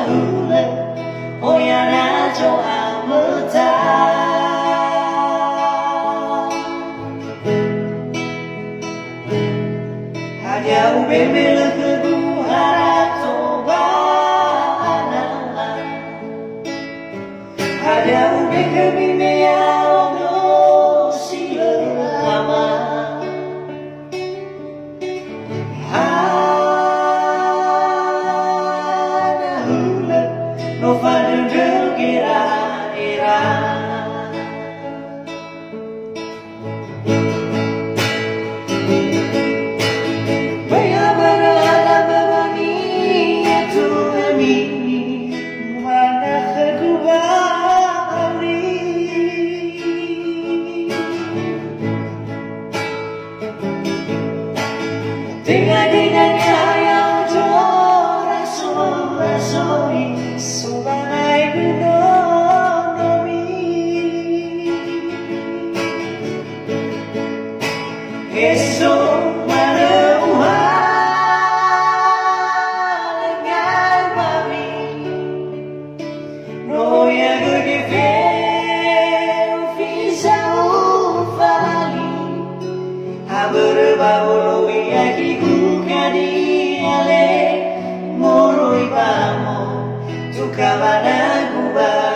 Hula Oyana Jo Amata Hanya ubebele kebuharan sobana Hanya ube kebimea ono silama Hana hula no fadundel kira-kira Dengar-dengarnya yang jorak-sorak-sori Sobangai benonomi Esok maneuhan dengan mami Noya gedivero visa ufali Haberbau yaki kukani ale moroi bamo tukabana kuba